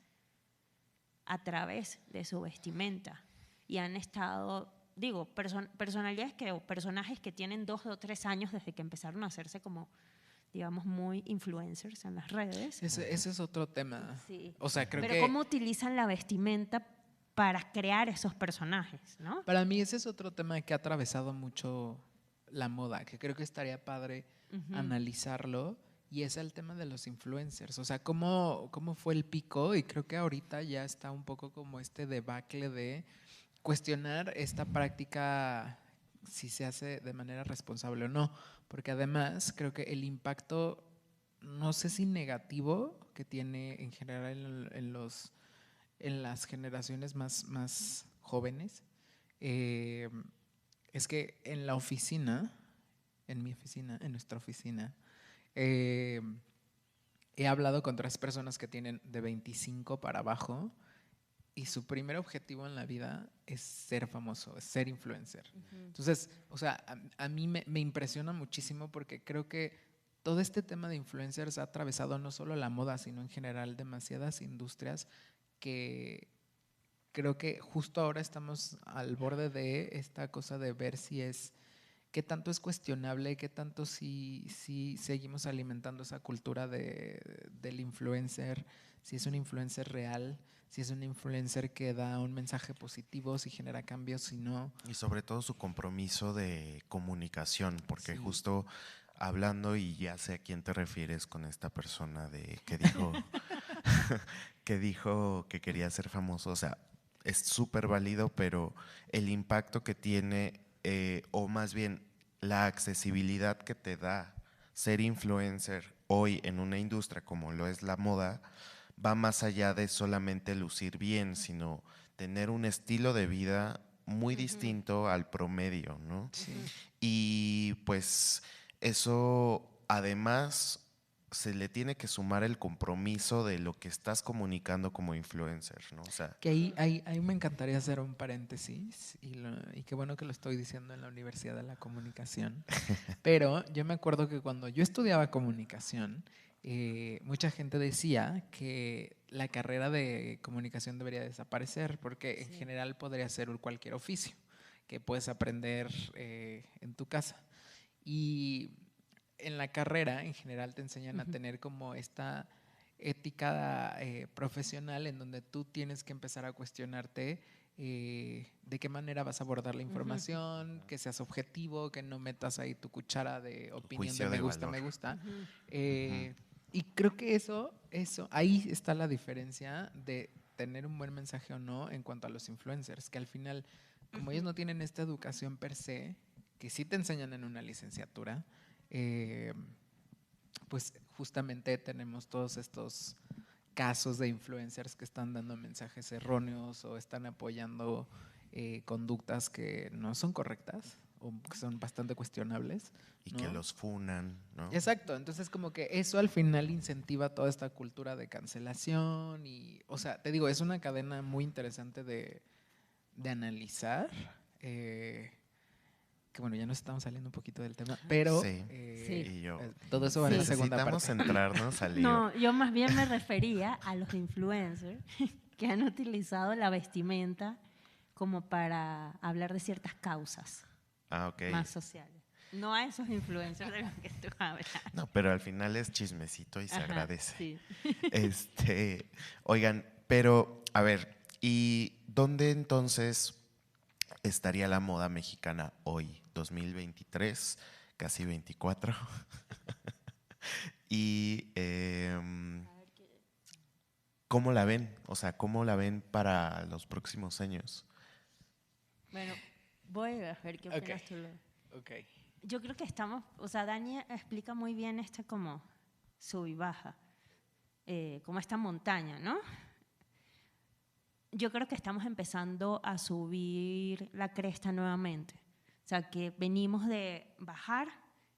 a través de su vestimenta y han estado, digo, personalidades o personajes que tienen 2 o 3 años desde que empezaron a hacerse como, digamos, muy influencers en las redes. Ese es otro tema. Sí. O sea, creo Pero que cómo utilizan la vestimenta para crear esos personajes, ¿no? para mí ese es otro tema que ha atravesado mucho la moda, que creo que estaría padre analizarlo, y es el tema de los influencers. O sea, cómo fue el pico, y creo que ahorita ya está un poco como este debacle de cuestionar esta práctica, si se hace de manera responsable o no, porque además creo que el impacto, no sé si negativo, que tiene en general en las generaciones más jóvenes, es que en la oficina, en mi oficina, en nuestra oficina, he hablado con 3 personas que tienen de 25 para abajo y su primer objetivo en la vida es ser famoso, es ser influencer. Entonces, o sea, a mí me impresiona muchísimo porque creo que todo este tema de influencers ha atravesado no solo la moda, sino en general demasiadas industrias que creo que justo ahora estamos al borde de esta cosa de ver si es, qué tanto es cuestionable, qué tanto si seguimos alimentando esa cultura del influencer, si es un influencer real, si es un influencer que da un mensaje positivo, si genera cambios, si no. Y sobre todo su compromiso de comunicación, porque Sí. justo hablando, y ya sé a quién te refieres con esta persona de que dijo que dijo que quería ser famoso, o sea, es súper válido, pero el impacto que tiene, o más bien la accesibilidad que te da ser influencer hoy en una industria como lo es la moda, va más allá de solamente lucir bien, sino tener un estilo de vida muy distinto al promedio, ¿no? Sí. Y pues eso además se le tiene que sumar el compromiso de lo que estás comunicando como influencer, ¿no? O sea, Que ahí me encantaría hacer un paréntesis y qué bueno que lo estoy diciendo en la Universidad de la Comunicación. Pero yo me acuerdo que cuando yo estudiaba comunicación, mucha gente decía que la carrera de comunicación debería desaparecer porque en Sí. general podría ser cualquier oficio que puedes aprender en tu casa. Y en la carrera en general te enseñan a tener como esta ética profesional en donde tú tienes que empezar a cuestionarte de qué manera vas a abordar la información, que seas objetivo, que no metas ahí tu cuchara de opinión de juicio de valor. me gusta. Y creo que eso, ahí está la diferencia de tener un buen mensaje o no en cuanto a los influencers, que al final, como ellos no tienen esta educación per se, que sí te enseñan en una licenciatura, pues justamente tenemos todos estos casos de influencers que están dando mensajes erróneos o están apoyando conductas que no son correctas o que son bastante cuestionables. y ¿no? que los funan, ¿no? Exacto, entonces como que eso al final incentiva toda esta cultura de cancelación y, o sea, te digo, es una cadena muy interesante de analizar. Que bueno, ya nos estamos saliendo un poquito del tema, pero Sí. Sí. Y yo, todo eso va en la Sí. segunda necesitamos parte. centrarnos al libro. No, yo más bien me refería a los influencers que han utilizado la vestimenta como para hablar de ciertas causas Ah, ok. más sociales. No a esos influencers de los que tú hablas. No, pero al final es chismecito y se Ajá, agradece. sí. Oigan, pero a ver, ¿y dónde entonces estaría la moda mexicana hoy, 2023, casi 24? Y ¿cómo la ven? O sea, ¿cómo la ven para los próximos años? Bueno, voy a ver qué opinas Ok. tú. Okay. Yo creo que estamos, o sea, Dani explica muy bien esta como sub y baja, como esta montaña, ¿no? Yo creo que estamos empezando a subir la cresta nuevamente. O sea, que venimos de bajar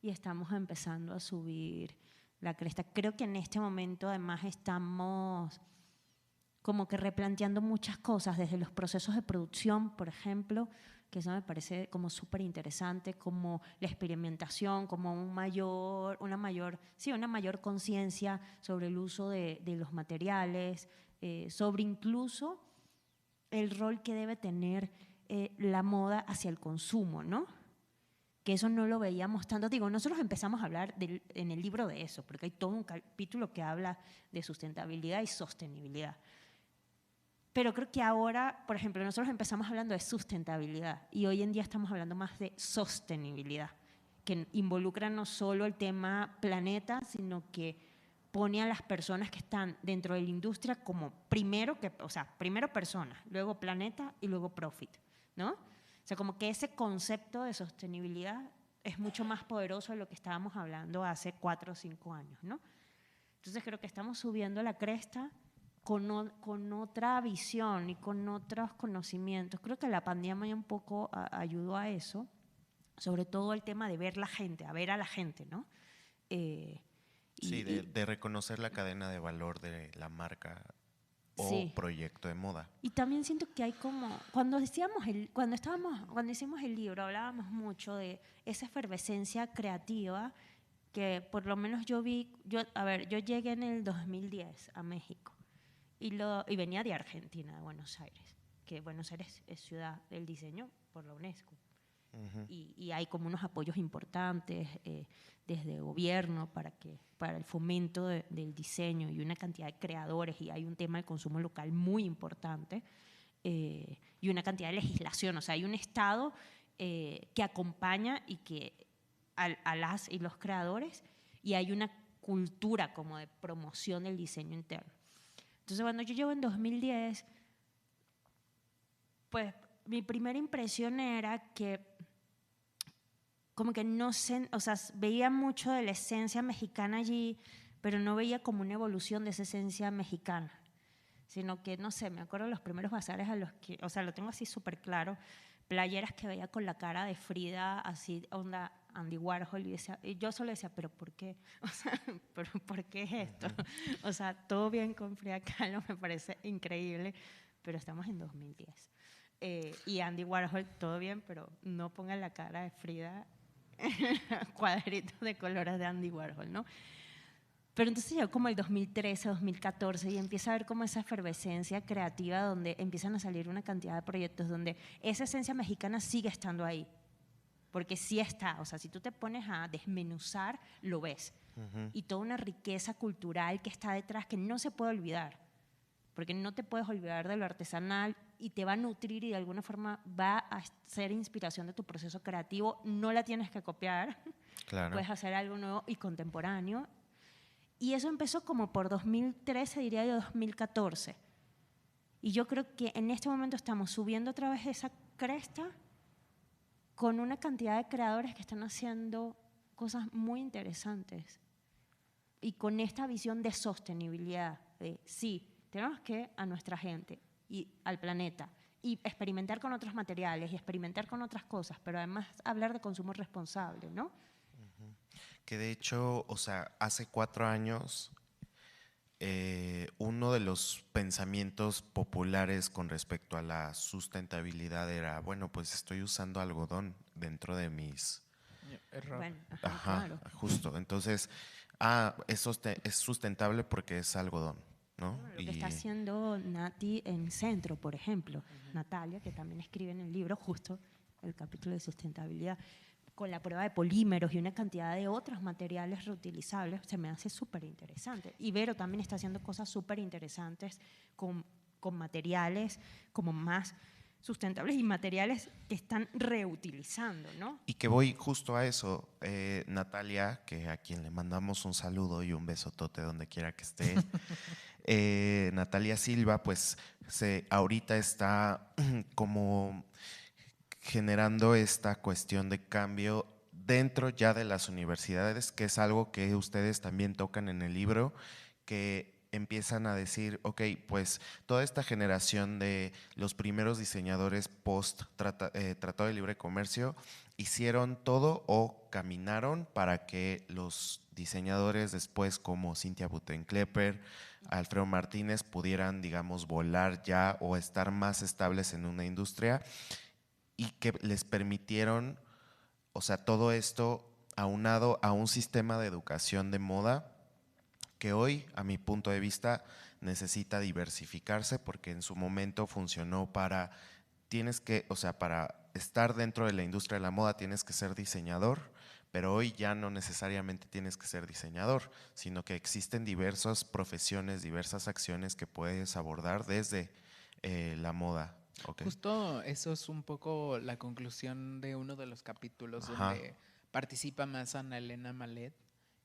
y estamos empezando a subir la cresta. Creo que en este momento además estamos como que replanteando muchas cosas, desde los procesos de producción, por ejemplo, que eso me parece como súper interesante, como la experimentación, como una mayor conciencia sobre el uso de los materiales, sobre incluso el rol que debe tener la moda hacia el consumo, ¿no? Que eso no lo veíamos tanto. Digo, nosotros empezamos a hablar en el libro de eso, porque hay todo un capítulo que habla de sustentabilidad y sostenibilidad. Pero creo que ahora, por ejemplo, nosotros empezamos hablando de sustentabilidad y hoy en día estamos hablando más de sostenibilidad, que involucra no solo el tema planeta, sino que pone a las personas que están dentro de la industria como primero personas, luego planeta y luego profit, ¿no? O sea, como que ese concepto de sostenibilidad es mucho más poderoso de lo que estábamos hablando hace 4 o 5 años, ¿no? Entonces creo que estamos subiendo la cresta con otra visión y con otros conocimientos. Creo que la pandemia un poco ayudó a eso, sobre todo el tema de ver a la gente, ¿no? Sí, de reconocer la cadena de valor de la marca o Sí. proyecto de moda. Y también siento que hay como, cuando hicimos el libro, hablábamos mucho de esa efervescencia creativa que por lo menos yo vi, yo llegué en el 2010 a México y venía de Argentina, de Buenos Aires, que Buenos Aires es ciudad del diseño por la UNESCO. Ujú. Y hay como unos apoyos importantes desde gobierno para el fomento del diseño y una cantidad de creadores, y hay un tema del consumo local muy importante, y una cantidad de legislación. O sea, hay un Estado que acompaña y que a las y los creadores, y hay una cultura como de promoción del diseño interno. Entonces, cuando yo llego en 2010, pues mi primera impresión era que como que no sé, o sea, veía mucho de la esencia mexicana allí, pero no veía como una evolución de esa esencia mexicana, sino que, no sé, me acuerdo de los primeros bazares a los que, o sea, lo tengo así súper claro, playeras que veía con la cara de Frida, así, onda Andy Warhol, y yo solo decía, ¿pero por qué? O sea, ¿pero por qué es esto? O sea, todo bien con Frida Kahlo, me parece increíble, pero estamos en 2010. Y Andy Warhol, todo bien, pero no pongan la cara de Frida cuadritos de colores de Andy Warhol, ¿no? Pero entonces llegó como el 2013, 2014 y empieza a haber como esa efervescencia creativa donde empiezan a salir una cantidad de proyectos donde esa esencia mexicana sigue estando ahí, porque sí está, o sea, si tú te pones a desmenuzar, lo ves. Y toda una riqueza cultural que está detrás que no se puede olvidar, porque no te puedes olvidar de lo artesanal y te va a nutrir y de alguna forma va a ser inspiración de tu proceso creativo. No la tienes que copiar, Claro. puedes hacer algo nuevo y contemporáneo. Y eso empezó como por 2013, diría yo, 2014. Y yo creo que en este momento estamos subiendo otra vez esa cresta con una cantidad de creadores que están haciendo cosas muy interesantes y con esta visión de sostenibilidad, de sí, tenemos que a nuestra gente y al planeta y experimentar con otros materiales y experimentar con otras cosas, pero además hablar de consumo responsable, ¿no? Que de hecho, o sea, hace 4 años, uno de los pensamientos populares con respecto a la sustentabilidad era, bueno, pues estoy usando algodón dentro de mis... Error. Bueno, ajá, Ajá, claro. justo. Entonces, es sustentable porque es algodón, ¿no? Lo que está haciendo Nati en Centro, por ejemplo, Natalia, que también escribe en el libro justo el capítulo de sustentabilidad, con la prueba de polímeros y una cantidad de otros materiales reutilizables, se me hace súper interesante. Y Vero también está haciendo cosas súper interesantes con materiales como más sustentables y materiales que están reutilizando, ¿no? Y que voy justo a eso, Natalia, que a quien le mandamos un saludo y un besotote donde quiera que esté. Natalia Silva, pues ahorita está como generando esta cuestión de cambio dentro ya de las universidades, que es algo que ustedes también tocan en el libro, que empiezan a decir, ok, pues toda esta generación de los primeros diseñadores post Tratado de Libre Comercio hicieron todo o caminaron para que los diseñadores después como Cynthia Butenklepper, Alfredo Martínez pudieran, digamos, volar ya o estar más estables en una industria y que les permitieron, o sea, todo esto aunado a un sistema de educación de moda que hoy, a mi punto de vista, necesita diversificarse porque en su momento funcionó para estar dentro de la industria de la moda tienes que ser diseñador, pero hoy ya no necesariamente tienes que ser diseñador, sino que existen diversas profesiones, diversas acciones que puedes abordar desde la moda. Okay. Justo eso es un poco la conclusión de uno de los capítulos donde participa más Ana Elena Malet,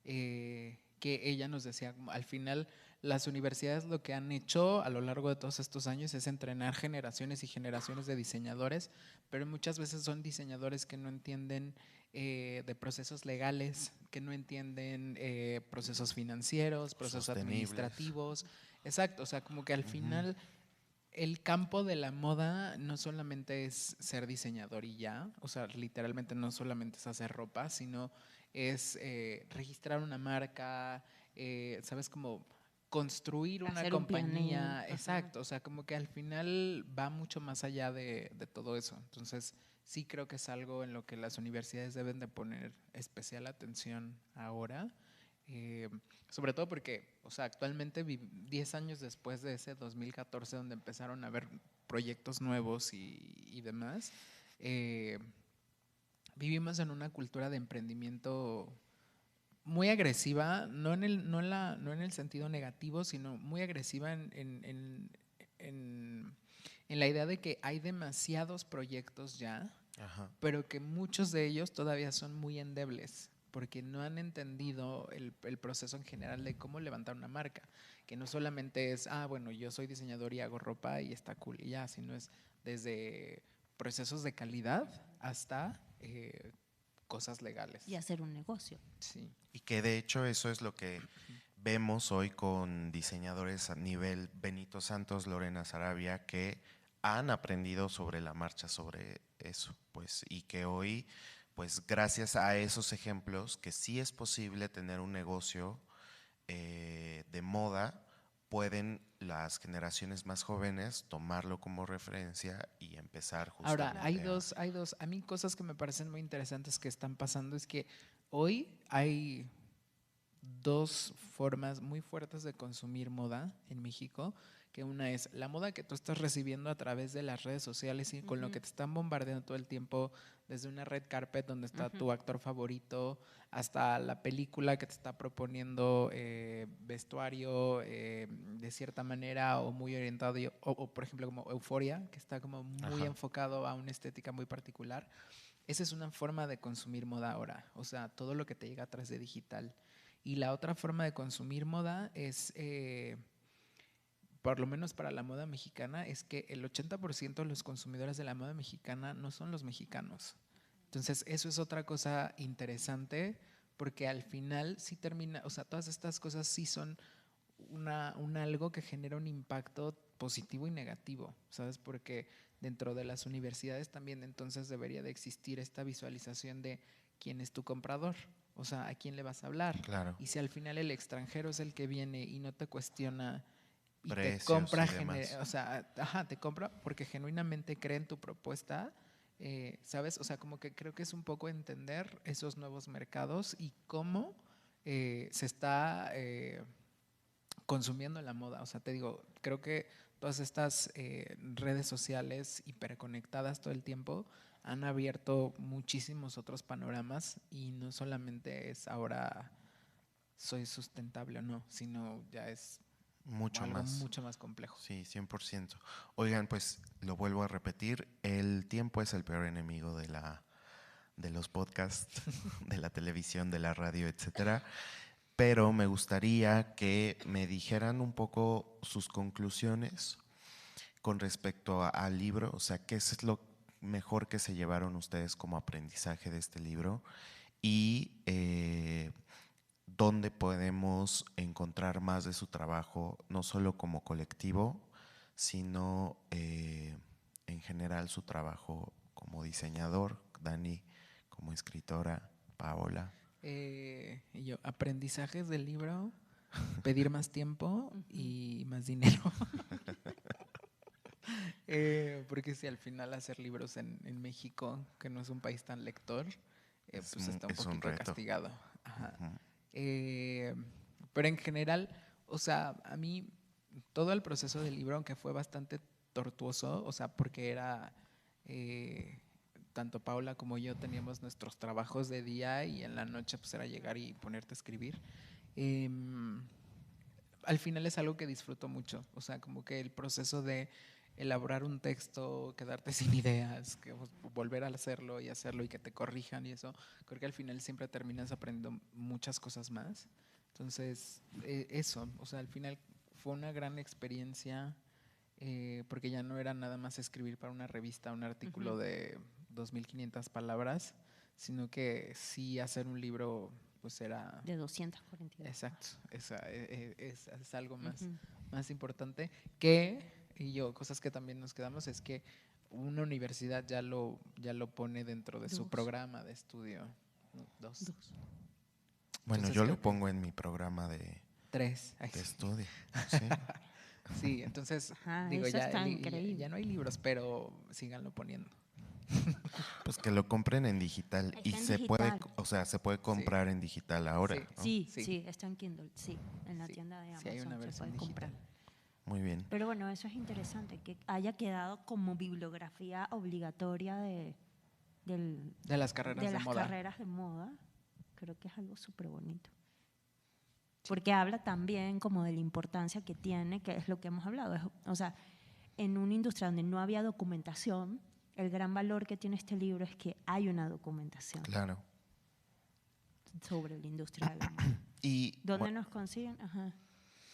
que ella nos decía, al final las universidades lo que han hecho a lo largo de todos estos años es entrenar generaciones y generaciones de diseñadores, pero muchas veces son diseñadores que no entienden de procesos legales, que no entienden procesos financieros, procesos administrativos. Exacto, o sea, como que al final el campo de la moda no solamente es ser diseñador y ya, o sea, literalmente no solamente es hacer ropa, sino es registrar una marca, ¿sabes? Como construir una Hacer un compañía, planeo, ajá. exacto, o sea, como que al final va mucho más allá de todo eso. Entonces, sí creo que es algo en lo que las universidades deben de poner especial atención ahora. Eh, Sobre todo porque, o sea, actualmente 10 años después de ese 2014 donde empezaron a haber proyectos nuevos y demás, eh, vivimos en una cultura de emprendimiento muy agresiva, no en el sentido negativo, sino muy agresiva en la idea de que hay demasiados proyectos ya, Ajá. pero que muchos de ellos todavía son muy endebles, porque no han entendido el proceso en general de cómo levantar una marca, que no solamente es, bueno, yo soy diseñador y hago ropa y está cool y ya, sino es desde procesos de calidad hasta cosas legales. Y hacer un negocio. Sí. Y que de hecho eso es lo que vemos hoy con diseñadores a nivel Benito Santos, Lorena Sarabia, que han aprendido sobre la marcha sobre eso, pues, y que hoy, pues, gracias a esos ejemplos, que sí es posible tener un negocio de moda, pueden las generaciones más jóvenes tomarlo como referencia y empezar Ahora, justamente hay dos, a mí cosas que me parecen muy interesantes que están pasando es que hoy hay dos formas muy fuertes de consumir moda en México, que una es la moda que tú estás recibiendo a través de las redes sociales y con lo que te están bombardeando todo el tiempo, desde una red carpet donde está tu actor favorito, hasta la película que te está proponiendo vestuario de cierta manera o muy orientado, o por ejemplo como Euphoria, que está como muy Ajá. enfocado a una estética muy particular. Esa es una forma de consumir moda ahora, o sea, todo lo que te llega a través de digital. Y la otra forma de consumir moda es, por lo menos para la moda mexicana, es que el 80% de los consumidores de la moda mexicana no son los mexicanos. Entonces, eso es otra cosa interesante porque al final sí termina, o sea, todas estas cosas sí son un algo que genera un impacto positivo y negativo, ¿sabes? Porque dentro de las universidades también entonces debería de existir esta visualización de quién es tu comprador, o sea, a quién le vas a hablar. Claro. Y si al final el extranjero es el que viene y no te cuestiona y te Precios compra, y demás. o sea, te compra porque genuinamente cree en tu propuesta, ¿sabes? O sea, como que creo que es un poco entender esos nuevos mercados y cómo se está consumiendo la moda. O sea, te digo, creo que todas estas redes sociales hiperconectadas todo el tiempo han abierto muchísimos otros panoramas y no solamente es ahora soy sustentable o no, sino ya es Mucho algo más. mucho más complejo. Sí, 100%. Oigan, pues lo vuelvo a repetir, el tiempo es el peor enemigo de los podcasts, de la televisión, de la radio, etcétera. Pero me gustaría que me dijeran un poco sus conclusiones con respecto al libro, o sea, qué es lo mejor que se llevaron ustedes como aprendizaje de este libro y dónde podemos encontrar más de su trabajo, no solo como colectivo, sino en general su trabajo como diseñador, Dani como escritora, Paola. Y yo, aprendizajes del libro, pedir más tiempo y más dinero. Porque si al final hacer libros en México, que no es un país tan lector, pues está un Es un poquito reto. castigado. Ajá. Ujú. Pero en general, o sea, a mí todo el proceso del libro, aunque fue bastante tortuoso, o sea, porque era, tanto Paula como yo teníamos nuestros trabajos de día y en la noche pues era llegar y ponerte a escribir. Al final es algo que disfruto mucho, o sea, como que el proceso de elaborar un texto, quedarte sin ideas, que volver a hacerlo y que te corrijan y eso, creo que al final siempre terminas aprendiendo muchas cosas más. Entonces, eso, o sea, al final fue una gran experiencia porque ya no era nada más escribir para una revista un artículo de 2.500 palabras, sino que sí hacer un libro pues era... De 242. Exacto, es algo más, más importante que y yo, cosas que también nos quedamos es que una universidad ya lo pone dentro de su Dos. programa de estudio. Dos. Bueno, Entonces yo creo lo pongo en mi programa de 3. Ay, sí. estudio. Sí. Sí, entonces Ajá, digo, eso ya, está ya increíble. no hay libros, pero síganlo poniendo. Pues que lo compren en digital Está y en se puede, digital. o sea, se puede comprar en digital ahora, Sí. ¿no? Sí, Sí. sí, está en Kindle, sí, en la Sí, tienda de sí hay una Amazon se versión puede comprar. digital. Muy bien. Pero bueno, eso es interesante, que haya quedado como bibliografía obligatoria De las carreras de de las moda. carreras de moda. Creo que es algo súper bonito. Porque habla también como de la importancia que tiene, que es lo que hemos hablado. O sea, en una industria donde no había documentación, el gran valor que tiene este libro es que hay una documentación Claro. sobre la industria de la moda. Y ¿Dónde bueno, nos consiguen? Ajá.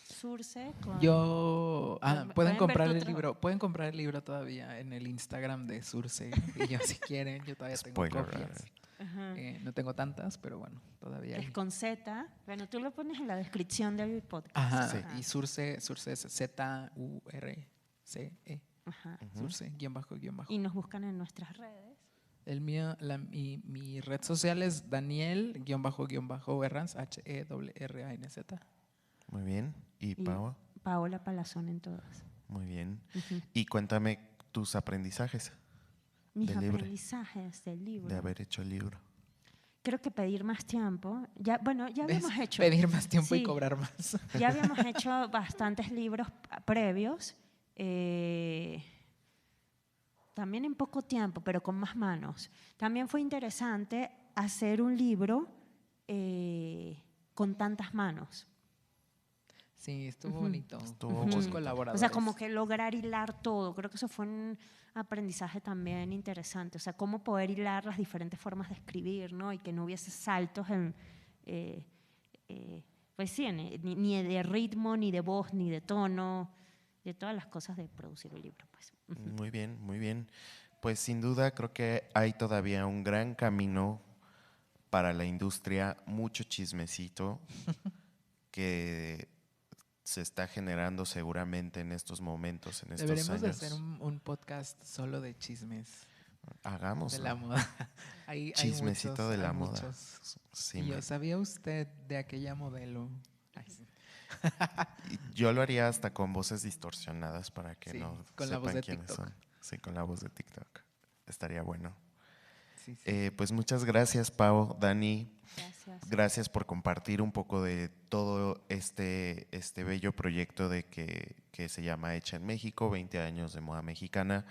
Surce con... Yo, pueden pueden ver comprar tu el trabajo. libro, pueden comprar el libro todavía en el Instagram de Surce. Y yo, si quieren, yo todavía tengo spoiler copias. alert. Ajá. No tengo tantas, pero bueno, todavía Es hay. con Z. Bueno, tú lo pones en la descripción del podcast. Ajá, Sí. y Surce es ZURCE, Ajá. Surce, guión bajo. Y nos buscan en nuestras redes. El mío, mi red social es Daniel, Herranz, HERRANZ. Muy bien. ¿Y Y Pau? Paola Palazón en todas. Muy bien. Ujú. Y cuéntame tus aprendizajes Mis del libro, aprendizajes del libro. de haber hecho el libro. Creo que pedir más tiempo. Ya, bueno, ya ¿Ves? habíamos hecho. Pedir más tiempo y Sí. cobrar más. Ya habíamos hecho bastantes libros previos. También en poco tiempo, pero con más manos. También fue interesante hacer un libro con tantas manos. Sí, estuvo Ujú. bonito. Estuvo Muchos bonito. colaboradores. O sea, como que lograr hilar todo. Creo que eso fue un aprendizaje también interesante. O sea, cómo poder hilar las diferentes formas de escribir, ¿no? Y que no hubiese saltos en, pues sí, ni de ritmo, ni de voz, ni de tono, de todas las cosas de producir un libro, pues. Ujú. Muy bien, muy bien. Pues sin duda creo que hay todavía un gran camino para la industria, mucho chismecito que se está generando seguramente en estos momentos, en estos Deberemos de años. hacer un podcast solo de chismes Hagámoslo. de la moda. Hay Chismecito muchos, de la hay moda. muchos. Sí, Y yo, me- ¿sabía usted de aquella modelo? Ay, sí. y yo lo haría hasta con voces distorsionadas para que Sí, no con la voz sepan de quiénes TikTok. son. Sí, con la voz de TikTok. Estaría bueno. Sí, sí. Pues muchas gracias, Pau, Dani. Gracias. Gracias por compartir un poco de todo este bello proyecto que se llama Hecha en México, 20 años de moda mexicana.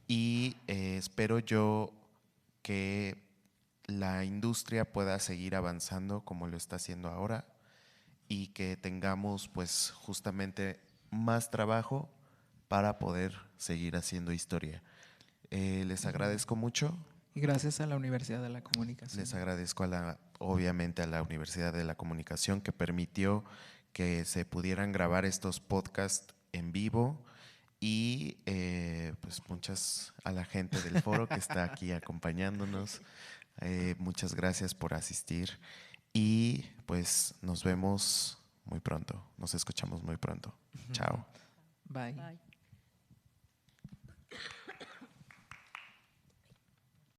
Y espero yo que la industria pueda seguir avanzando como lo está haciendo ahora y que tengamos pues justamente más trabajo para poder seguir haciendo historia. Les agradezco mucho. Y gracias a la Universidad de la Comunicación. Les agradezco obviamente a la Universidad de la Comunicación que permitió que se pudieran grabar estos podcasts en vivo y pues muchas a la gente del foro que está aquí acompañándonos. Muchas gracias por asistir y pues nos vemos muy pronto, nos escuchamos muy pronto. Chao. Bye. Bye.